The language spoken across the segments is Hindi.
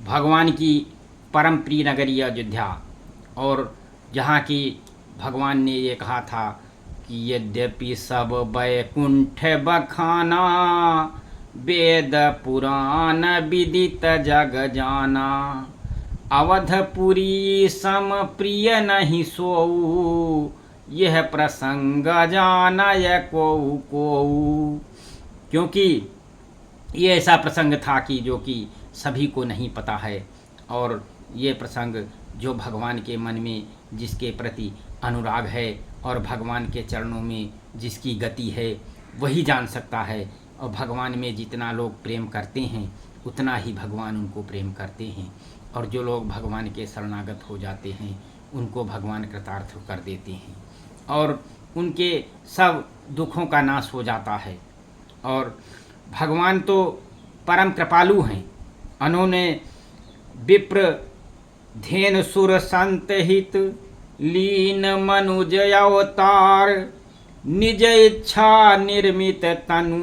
भगवान की परम प्रिय नगरी अयोध्या, और जहाँ की भगवान ने ये कहा था कि यद्यपि सब वैकुंठ बखाना, वेद पुराण विदित जग जाना, अवधपुरी सम प्रिय नहीं सोऊ, यह प्रसंग जानय कोऊ कोऊ। क्योंकि ये ऐसा प्रसंग था कि जो कि सभी को नहीं पता है, और ये प्रसंग जो भगवान के मन में जिसके प्रति अनुराग है और भगवान के चरणों में जिसकी गति है वही जान सकता है। और भगवान में जितना लोग प्रेम करते हैं उतना ही भगवान उनको प्रेम करते हैं, और जो लोग भगवान के शरणागत हो जाते हैं उनको भगवान कृतार्थ कर देते हैं, और उनके सब दुखों का नाश हो जाता है। और भगवान तो परम कृपालु हैं। उन्होंने विप्र धेन सुर संत हित, लीन मनुज अवतार, निज इच्छा निर्मित तनु,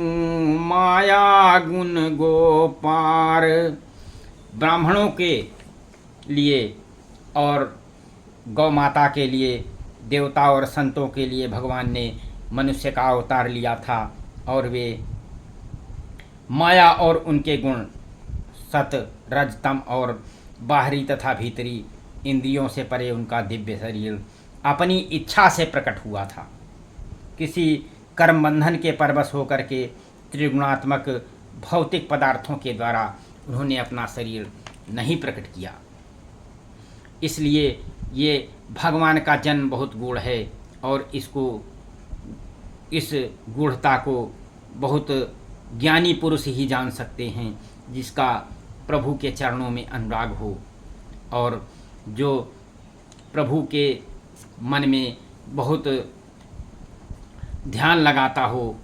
माया गुण गोपार। ब्राह्मणों के लिए और गौ माता के लिए, देवता और संतों के लिए भगवान ने मनुष्य का अवतार लिया था, और वे माया और उनके गुण सत रज तम और बाहरी तथा भीतरी इंद्रियों से परे उनका दिव्य शरीर अपनी इच्छा से प्रकट हुआ था। किसी कर्म बंधन के परवश होकर के त्रिगुणात्मक भौतिक पदार्थों के द्वारा उन्होंने अपना शरीर नहीं प्रकट किया। इसलिए ये भगवान का जन्म बहुत गूढ़ है, और इस गूढ़ता को बहुत ज्ञानी पुरुष ही जान सकते हैं, जिसका प्रभु के चरणों में अनुराग हो, और जो प्रभु के मन में बहुत ध्यान लगाता हो,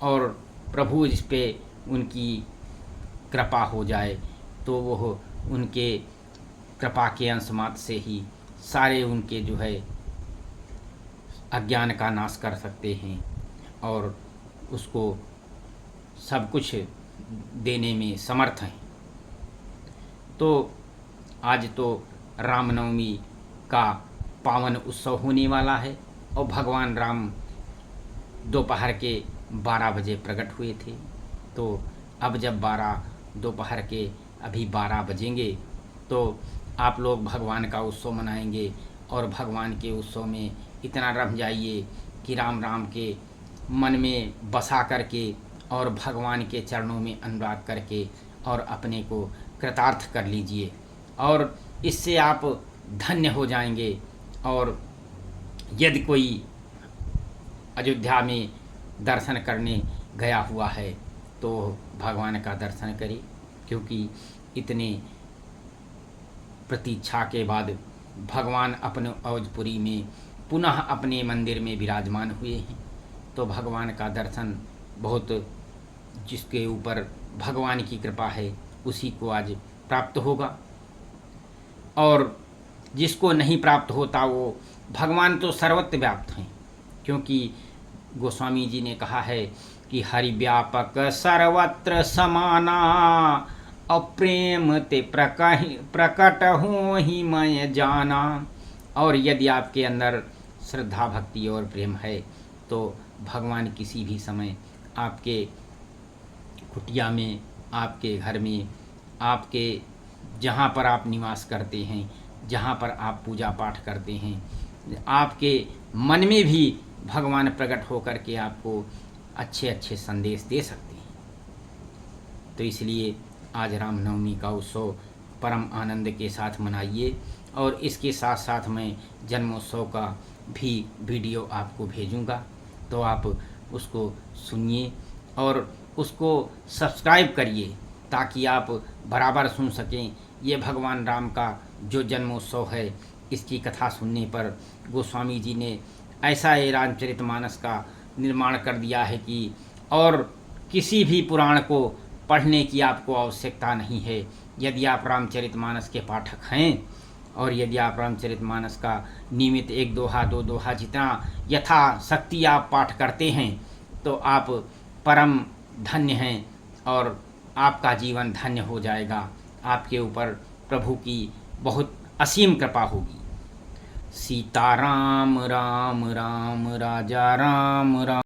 और प्रभु इस पे उनकी कृपा हो जाए तो वह उनके कृपा के अंश मात्र से ही सारे उनके जो है अज्ञान का नाश कर सकते हैं, और उसको सब कुछ देने में समर्थ हैं। तो आज तो रामनवमी का पावन उत्सव होने वाला है, और भगवान राम दोपहर के 12 बजे प्रकट हुए थे। तो अब जब दोपहर के अभी 12 बजेंगे तो आप लोग भगवान का उत्सव मनाएंगे, और भगवान के उत्सव में इतना रम जाइए कि राम राम के मन में बसा करके और भगवान के चरणों में अनुराग करके और अपने को कृतार्थ कर लीजिए, और इससे आप धन्य हो जाएंगे। और यदि कोई अयोध्या में दर्शन करने गया हुआ है तो भगवान का दर्शन करे, क्योंकि इतने प्रतीक्षा के बाद भगवान अपने अवधपुरी में पुनः अपने मंदिर में विराजमान हुए हैं। तो भगवान का दर्शन बहुत, जिसके ऊपर भगवान की कृपा है उसी को आज प्राप्त होगा, और जिसको नहीं प्राप्त होता वो, भगवान तो सर्वत्र व्याप्त हैं। क्योंकि गोस्वामी जी ने कहा है कि हरि व्यापक सर्वत्र समाना, अप्रेम ते प्रकट हो ही मैं जाना। और यदि आपके अंदर श्रद्धा भक्ति और प्रेम है तो भगवान किसी भी समय आपके कुटिया में, आपके घर में, आपके जहाँ पर आप निवास करते हैं, जहाँ पर आप पूजा पाठ करते हैं, आपके मन में भी भगवान प्रकट होकर के आपको अच्छे अच्छे संदेश दे सकते हैं। तो इसलिए आज रामनवमी का उत्सव परम आनंद के साथ मनाइए, और इसके साथ साथ मैं जन्मोत्सव का भी वीडियो आपको भेजूंगा, तो आप उसको सुनिए और उसको सब्सक्राइब करिए, ताकि आप बराबर सुन सकें। ये भगवान राम का जो जन्मोत्सव है, इसकी कथा सुनने पर गोस्वामी जी ने ऐसा ये रामचरितमानस का निर्माण कर दिया है कि और किसी भी पुराण को पढ़ने की आपको आवश्यकता नहीं है। यदि आप रामचरितमानस के पाठक हैं, और यदि आप रामचरितमानस का नियमित 1 दोहा 2 दोहा जितना यथा शक्ति आप पाठ करते हैं, तो आप परम धन्य हैं, और आपका जीवन धन्य हो जाएगा। आपके ऊपर प्रभु की बहुत असीम कृपा होगी। सीता राम राम राम राजा राम राम।